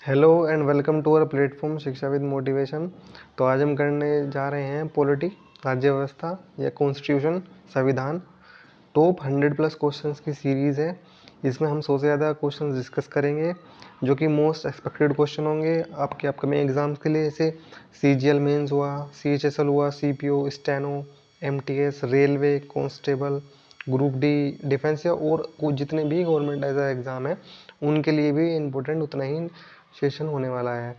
Hello and welcome to our platform Shiksha with motivation. तो आज हम करने जा रहे हैं पॉलिटी, राज्य व्यवस्था या कॉन्स्टिट्यूशन, संविधान। टॉप 100+ क्वेश्चंस की सीरीज़ है। इसमें हम 100 से ज़्यादा क्वेश्चंस डिस्कस करेंगे जो कि मोस्ट एक्सपेक्टेड क्वेश्चन होंगे आपके अपकमिंग एग्जाम्स के लिए, जैसे CGL मेंस हुआ, CHSL हुआ, CPO, steno, MTS, railway, constable, group D, defence या और कुछ जितने भी गवर्नमेंट ऐसा एग्ज़ाम है उनके लिए भी इम्पोर्टेंट उतना ही सेशन होने वाला है।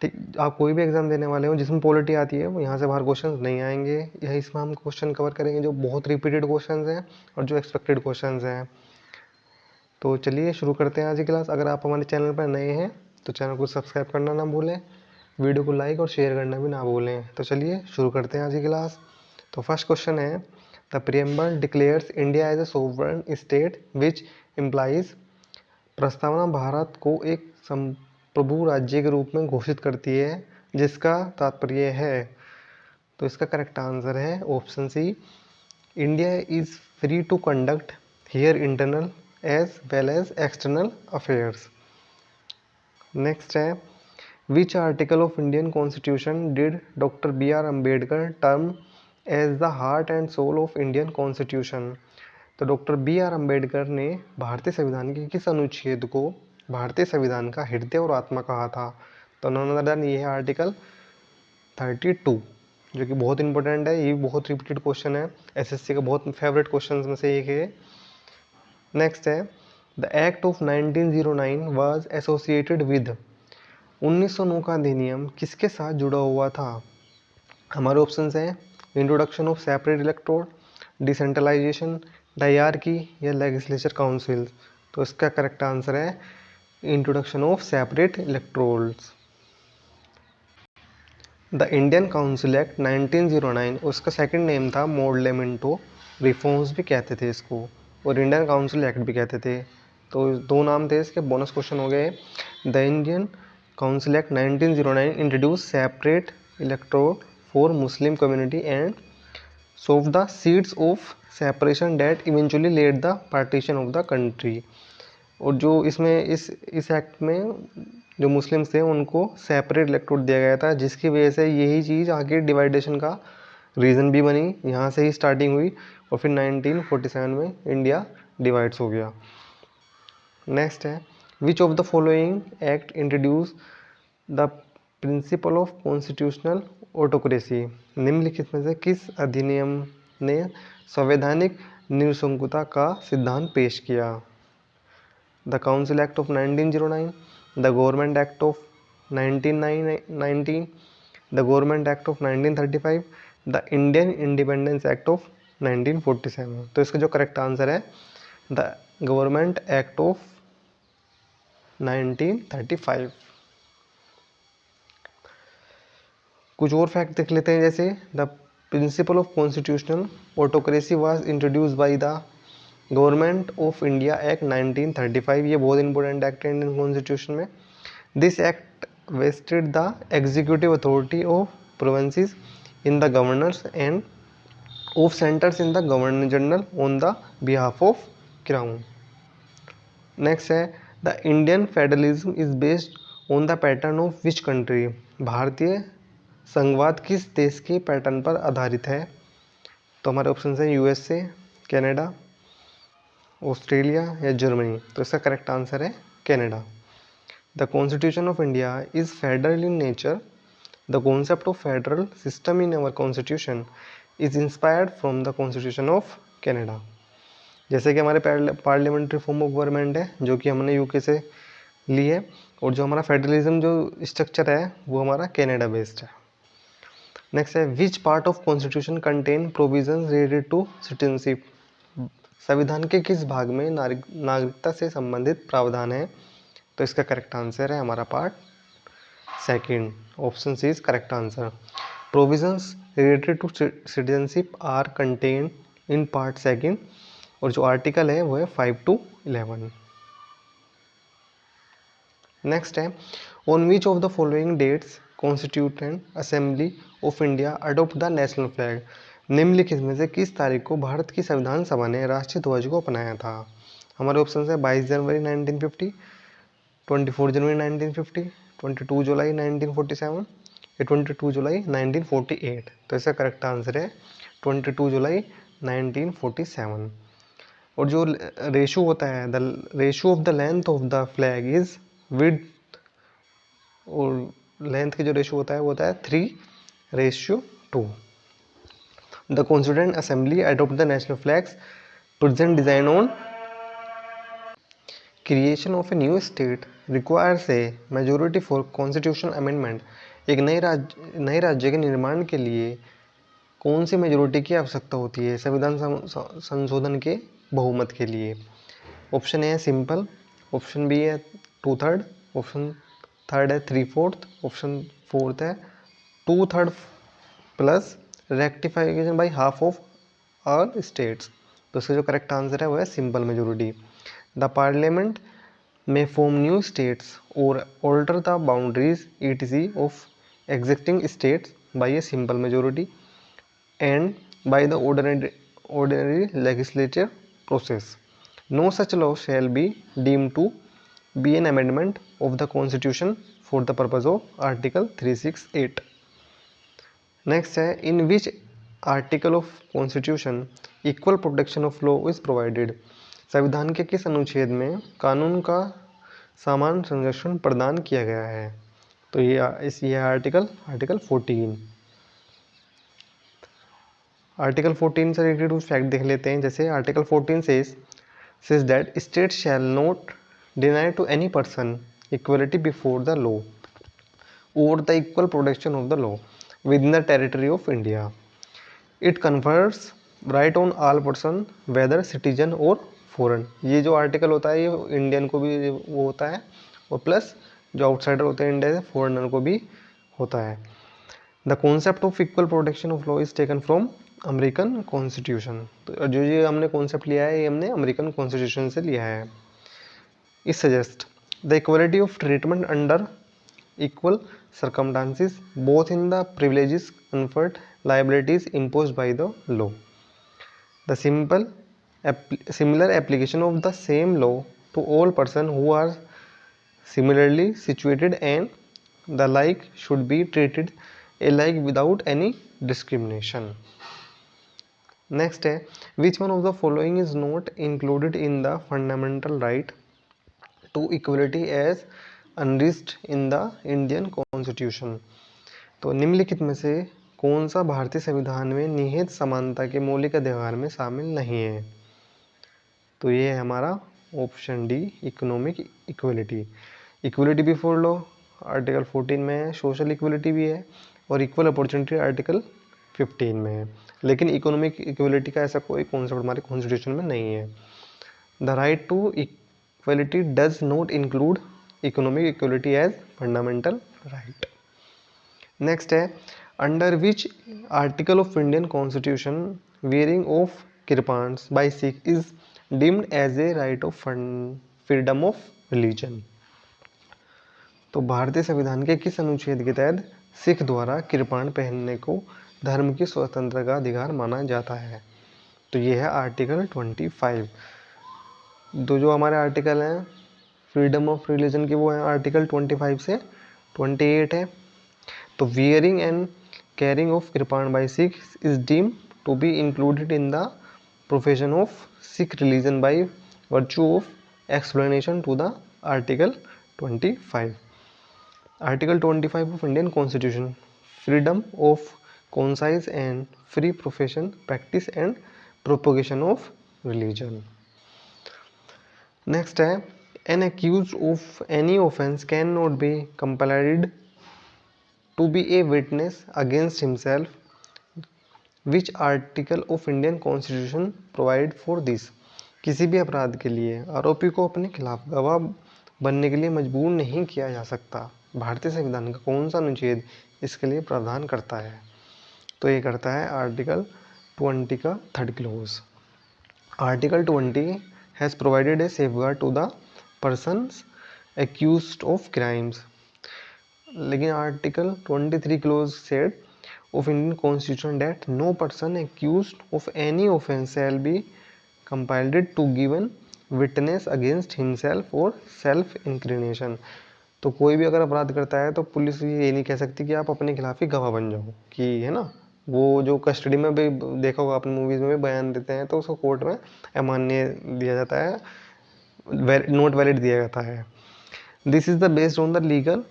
ठीक, आप कोई भी एग्ज़ाम देने वाले हो जिसमें पॉलिटी आती है वो यहाँ से बाहर क्वेश्चंस नहीं आएंगे। यह इसमें हम क्वेश्चन कवर करेंगे जो बहुत रिपीटेड क्वेश्चंस हैं और जो एक्सपेक्टेड क्वेश्चंस हैं। तो चलिए शुरू करते हैं आज की क्लास। अगर आप हमारे चैनल पर नए हैं तो चैनल को सब्सक्राइब करना ना भूलें, वीडियो को लाइक और शेयर करना भी ना भूलें। तो चलिए शुरू करते हैं आज की क्लास। तो फर्स्ट क्वेश्चन है, the preamble declares India as a sovereign state which implies. प्रस्तावना भारत को एक संप्रभु राज्य के रूप में घोषित करती है जिसका तात्पर्य है। तो इसका करेक्ट आंसर है option C, India is free to conduct her internal as well as external affairs. Next है, which article of Indian constitution did doctor BR Ambedkar term as the heart and soul of Indian constitution. तो doctor BR Ambedkar ने भारतीय संविधान के किस अनुच्छेद को भारतीय संविधान का हृदय और आत्मा कहा था। तो नॉन अदर देन ये है आर्टिकल 32, जो कि बहुत इंपॉर्टेंट है। ये बहुत रिपीटेड क्वेश्चन है, SSC का बहुत फेवरेट क्वेश्चन में से एक है। नेक्स्ट है, the act of 1909 was associated with. 1909 का अधिनियम किसके साथ जुड़ा हुआ था। हमारे ऑप्शंस हैं, introduction of separate electrode, decentralisation, diarchy or legislature council. तो इसका करेक्ट आंसर है introduction of separate electrodes. The Indian council act 1909, उसका सेकंड नेम था मोडलेमेंटो रिफॉर्म्स भी कहते थे इसको, और इंडियन काउंसिल एक्ट भी कहते थे। तो दो नाम थे इसके। बोनस क्वेश्चन हो गए। The Indian council act 1909 introduce separate electrode for Muslim community and sow the seeds of separation that eventually led the partition of the country. और जो इसमें इस एक्ट में जो मुस्लिम्स थे उनको सेपरेट इलेक्ट्रोड दिया गया था, जिसकी वजह से यही चीज़ आगे डिवाइडेशन का रीज़न भी बनी। यहाँ से ही स्टार्टिंग हुई और फिर 1947 में इंडिया डिवाइड्स हो गया। नेक्स्ट है, विच of the following act introduce the principle of constitutional autocracy. निम्नलिखित में से किस अधिनियम ने संवैधानिक निरंकुशता का सिद्धांत पेश किया। The council act of 1909, the government act of 1919, the government act of 1935, the Indian independence act of 1947। तो इसका जो करेक्ट आंसर है द गवर्नमेंट एक्ट ऑफ 1935। कुछ और फैक्ट देख लेते हैं, जैसे the principle of constitutional autocracy was introduced by the government of India act 1935। ये बहुत इंपॉर्टेंट एक्ट है इंडियन कॉन्स्टिट्यूशन में। This act vested the executive authority of provinces in the governors and of centres in the governor general on the behalf of crown. Next है, the Indian federalism is based on the pattern of which country. भारतीय संघवाद किस देश के pattern पर आधारित है। तो हमारे ऑप्शन हैं USA, कनाडा, ऑस्ट्रेलिया या जर्मनी। तो इसका करेक्ट आंसर है Canada. The constitution of India is federal in nature. The concept of federal system in our constitution is inspired from the constitution of Canada. जैसे कि हमारे parliamentary form of government है जो कि हमने UK से ली है, और जो हमारा फेडरलिज्म जो स्ट्रक्चर है वो हमारा कनाडा बेस्ड है। नेक्स्ट है, which part of constitution contain provision related to citizenship. संविधान के किस भाग में नागरिकता से संबंधित प्रावधान है। तो इसका करेक्ट आंसर है हमारा part second, option C is correct answer. Provisions related to citizenship are contain in part second, और जो आर्टिकल है वो है 5 to 11। नेक्स्ट है, on which of the following dates constituent assembly of India adopt the national flag. निम्नलिखित में से किस तारीख को भारत की संविधान सभा ने राष्ट्रीय ध्वज को अपनाया था। हमारे ऑप्शन है 22 जनवरी 1950, 24 जनवरी 1950, 22 जुलाई 1947 या 22 जुलाई 1948। तो इसका करेक्ट आंसर है 22 जुलाई 1947। और जो रेशो होता है, the ratio of the length of the flag is with, और लेंथ की जो रेशो होता है वो होता है 3:2। The constituent assembly adopt the national flags present design on creation of a new state requires a majority for constitution amendment. एक नए राज्य के निर्माण के लिए कौन सी मेजोरिटी की आवश्यकता होती है संविधान संशोधन के बहुमत के लिए? ऑप्शन ए है सिंपल, ऑप्शन बी है 2/3, ऑप्शन थर्ड है 3/4, ऑप्शन फोर्थ है 2/3 plus rectification by half of all states. तो इसका जो करेक्ट आंसर है वो है सिंपल मेजोरिटी। द पार्लियामेंट में फॉर्म न्यू स्टेट्स और alter the boundaries etc of existing states by a simple majority and by the ordinary legislature process. No such law shall be deemed to be an amendment of the Constitution for the purpose of Article 368. Next है, in which article of Constitution equal protection of law is provided? संविधान के किस अनुच्छेद में कानून का समान संरक्षण प्रदान किया गया है? तो ये आर्टिकल 14। आर्टिकल 14 से रिलेटेड कुछ फैक्ट देख लेते हैं। जैसे article 14 says that state shall not deny to any person equality before the law or the equal protection of the law within the territory of India. It confers right on all person whether citizen or foreign। ये जो article होता है ये Indian को भी वो होता है और प्लस जो आउटसाइडर होते हैं इंडिया से फॉरेनर को भी होता है। The concept of equal protection of law is taken from American constitution. तो जो ये हमने कॉन्सेप्ट लिया है ये हमने अमेरिकन कॉन्स्टिट्यूशन से लिया है। It suggest the equality of treatment under equal circumstances both in the privileges conferred liabilities imposed by the law. The similar application of the same law to all persons who are similarly situated and the like should be treated alike without any discrimination. Next है, which one of the following is not included in the fundamental right to equality as unreached in the Indian Constitution? तो निम्नलिखित में से कौन सा भारतीय संविधान में निहित समानता के मौलिक अधिकार में शामिल नहीं है? तो ये है हमारा option D, economic equality. Equality before law article 14 में है, सोशल इक्वलिटी भी है और इक्वल अपॉर्चुनिटी आर्टिकल 15 में है। लेकिन इकोनॉमिक इक्वलिटी का ऐसा कोई कॉन्सेप्ट हमारे कॉन्स्टिट्यूशन में नहीं है। The right to equality does not include economic equality as fundamental right. Next है, under which article of Indian constitution wearing of kirpans by Sikh is deemed as a right of freedom of religion. तो भारतीय संविधान के किस अनुच्छेद के तहत सिख द्वारा कृपाण पहनने को धर्म की स्वतंत्रता का अधिकार माना जाता है? तो ये है आर्टिकल 25। जो हमारे आर्टिकल हैं फ्रीडम ऑफ रिलीजन के वो हैं आर्टिकल 25 से 28 है। तो wearing and carrying of kirpan by Sikh is deemed to be included in the profession of Sikh religion by virtue of explanation to the article 25। Article 25 of Indian constitution, freedom of conscience and free profession, practice and propagation of religion. Next है, an accused of any offense cannot be compelled to be a witness against himself. Which article of Indian Constitution provide for this? किसी भी अपराध के लिए आरोपी को अपने खिलाफ गवाह बनने के लिए मजबूर नहीं किया जा सकता। भारतीय संविधान का कौन सा अनुच्छेद इसके लिए प्रावधान करता है? तो ये करता है आर्टिकल 20 का third clause. Article 20 has provided a safeguard to the persons accused of crimes. लेकिन article 23 clause said of Indian constitution that no person accused of any offence shall be compiled to given witness against himself और self incrimination. तो कोई भी अगर अपराध करता है तो पुलिस ये नहीं कह सकती कि आप अपने खिलाफ ही गवाह बन जाओ, कि है ना, वो जो कस्टडी में भी देखा होगा आपने मूवीज में भी बयान देते हैं तो उसको कोर्ट में अमान्य दिया जाता है, नॉट वैलिड दिया जाता है। This is the based on the legal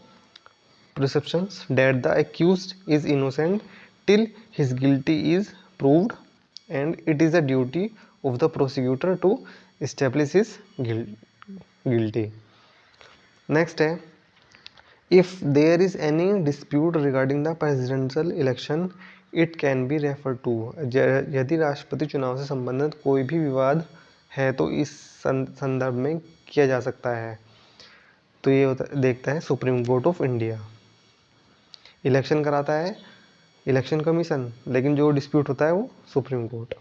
presumptions that the accused is innocent till his guilty is proved, and it is the duty of the prosecutor to establish his guilty. Next है, if there is any dispute regarding the presidential election it can be referred to, यदि राष्ट्रपति चुनाव से संबंधित कोई भी विवाद है तो इस संदर्भ में किया जा सकता है। तो ये देखता है supreme court of India. Election कराता है इलेक्शन कमीशन, लेकिन जो डिस्प्यूट होता है वो सुप्रीम कोर्ट।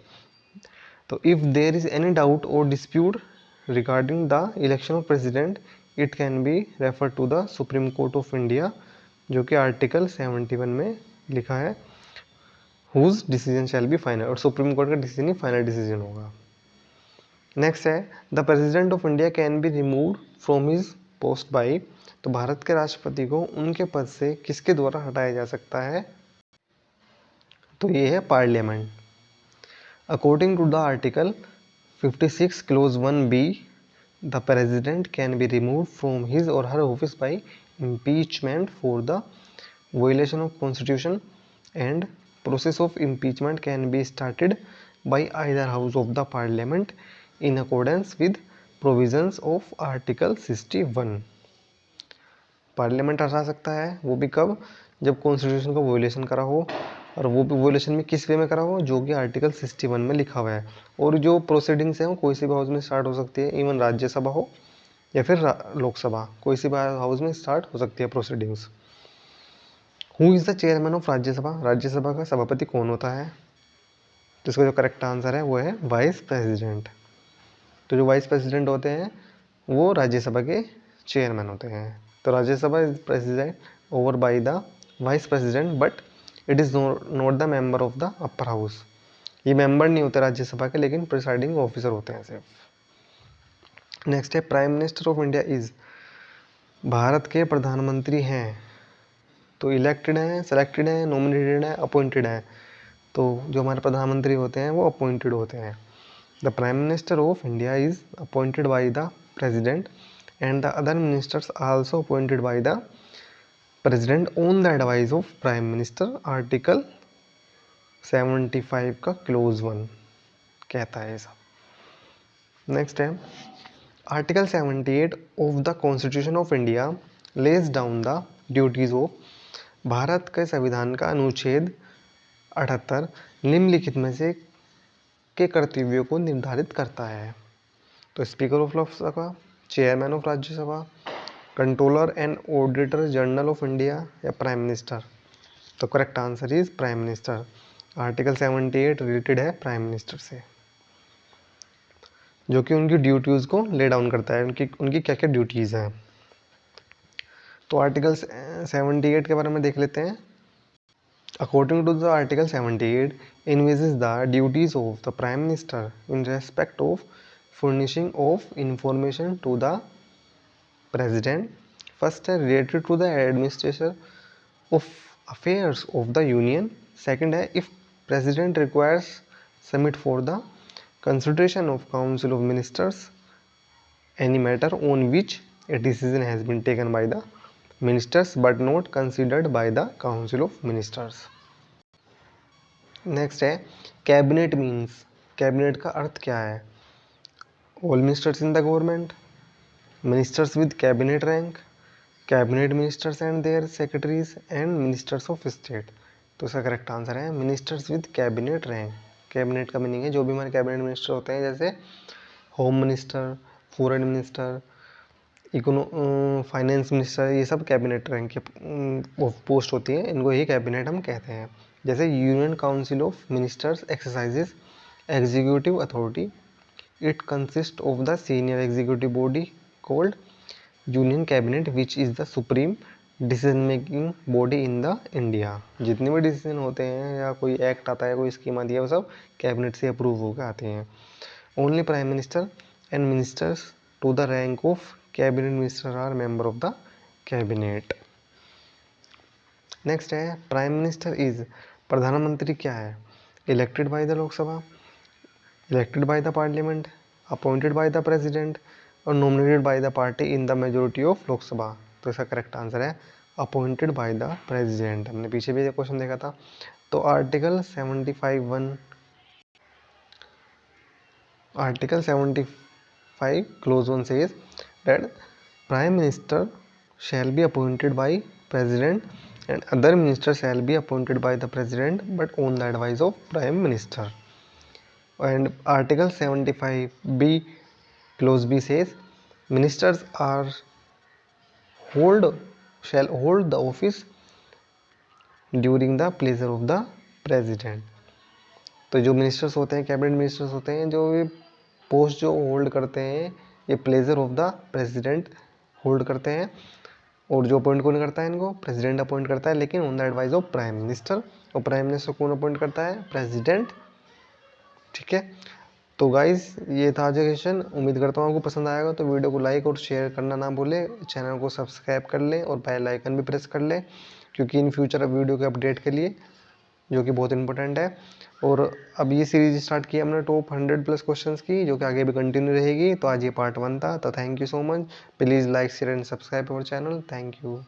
तो if there is any doubt और dispute regarding the election of president it can be refer to the supreme court of India, जो कि आर्टिकल 71 में लिखा है, whose decision shall be final, और सुप्रीम कोर्ट का decision ही फाइनल डिसीजन होगा। नेक्स्ट है, the president of India can be remove from his post by, तो भारत के राष्ट्रपति को उनके पद से किसके द्वारा हटाया जा सकता है, तो ये है parliament. According to the article 56 clause 1b the president can be remove from his और her office by impeachment for the violation of constitution and process of impeachment can be started by either house of the parliament in accordance with provisions of article 61। Parliament हटा सकता है, वो भी कब, जब constitution का वोलेशन करा हो, और वो भी वोलेशन में किस वे में करा हो, जो कि आर्टिकल 61 में लिखा हुआ है। और जो प्रोसीडिंग्स हैं वो कोई सी भी हाउस में स्टार्ट हो सकती है, इवन राज्यसभा हो या फिर लोकसभा, कोई सी भी हाउस में स्टार्ट हो सकती है proceedings. Who is the chairman of Rajya Sabha, Rajya Sabha का सभापति कौन होता है, तो इसका जो करेक्ट आंसर है वो है वाइस प्रेसिडेंट। तो जो वाइस प्रेसिडेंट होते हैं वो राज्यसभा के चेयरमैन होते हैं। तो Rajya Sabha is president over by the vice president, but it is not the member of the upper house. ये मेंबर नहीं होते राज्यसभा के, लेकिन प्रिसाइडिंग ऑफिसर होते हैं सिर्फ। नेक्स्ट है, prime minister of India is, Bharat के प्रधानमंत्री हैं तो इलेक्टेड हैं, सेलेक्टेड हैं, नॉमिनेटेड हैं, अपॉइंटेड हैं। तो जो हमारे प्रधानमंत्री होते हैं वो अपॉइंटेड होते हैं। The prime minister of India is appointed by the president and the other ministers are also appointed by the president on the advice of prime minister, article 75 का क्लोज 1 कहता है सब। नेक्स्ट है, article 78 of the constitution of India lays down the duties of, Bharat के संविधान का अनुच्छेद 78 निम्नलिखित में से के कर्तव्यों को निर्धारित करता है। तो speaker of Lok Sabha, chairman of Rajya Sabha, controller and auditor general of India, या प्राइम मिनिस्टर। तो correct answer is prime minister. Article 78 related है प्राइम मिनिस्टर से, जो कि उनकी ड्यूटीज़ को ले डाउन करता है, उनकी क्या क्या ड्यूटीज़ हैं। तो आर्टिकल 78 के बारे में देख लेते हैं। According to the article 78 envisages the duties of the prime minister in respect of furnishing of information to the president. First है related to the administration of affairs of the union. Second है if president requires submit for the consideration of council of ministers any matter on which a decision has been taken by the ministers but not considered by the council of ministers. Next है, cabinet means, cabinet का अर्थ क्या है। All ministers in the government, ministers with cabinet rank, cabinet ministers and their secretaries and ministers of state. तो इसका correct answer है ministers with cabinet rank. Cabinet का meaning है जो भी हमारे कैबिनेट मिनिस्टर होते हैं, जैसे home minister, foreign minister, finance minister, ये सब कैबिनेट रैंक की पोस्ट होती है, इनको ही कैबिनेट हम कहते हैं। जैसे union council of ministers exercises executive authority, it consists of the senior executive body called union cabinet which is the supreme decision making body in the India। जितने भी डिसीजन होते हैं या कोई एक्ट आता है, कोई स्कीम आती है, वो सब कैबिनेट से अप्रूव होकर आते हैं। Only prime minister and ministers to the rank of cabinet minister are member of the cabinet. Next है प्राइम मिनिस्टर इज, प्रधानमंत्री क्या है? Elected by the Lok Sabha, elected by the parliament, appointed by the president और nominated by the party in the majority of Lok Sabha. तो इसका correct answer है appointed by the president. हमने पीछे भी ये क्वेश्चन देखा था। तो article 75 close 1 says that prime minister shall be appointed by president and other ministers shall be appointed by the president but on the advice of prime minister. And article 75b clause b says ministers are shall hold the office during the pleasure of the president. तो जो ministers होते हैं, cabinet ministers होते हैं, जो ये post जो hold करते हैं, ये pleasure of the president hold करते हैं। और जो अपॉइंट कौन करता है इनको? प्रेसिडेंट अपॉइंट करता है, लेकिन on the advice of prime minister. और प्राइम मिनिस्टर कौन अपॉइंट करता है? प्रेसिडेंट। ठीक है, तो गाइज ये था आज का क्वेश्चन। उम्मीद करता हूँ आपको पसंद आएगा। तो वीडियो को लाइक और शेयर करना ना भूले, चैनल को सब्सक्राइब कर लें और बेल आइकन भी प्रेस कर लें, क्योंकि इन फ्यूचर वीडियो के अपडेट के लिए, जो कि बहुत इंपॉर्टेंट है। और अब ये सीरीज स्टार्ट की हमने टॉप 100+ क्वेश्चंस की, जो कि आगे भी कंटिन्यू रहेगी। तो आज ये पार्ट 1 था। तो thank you so much. Please like share and subscribe our channel. Thank you.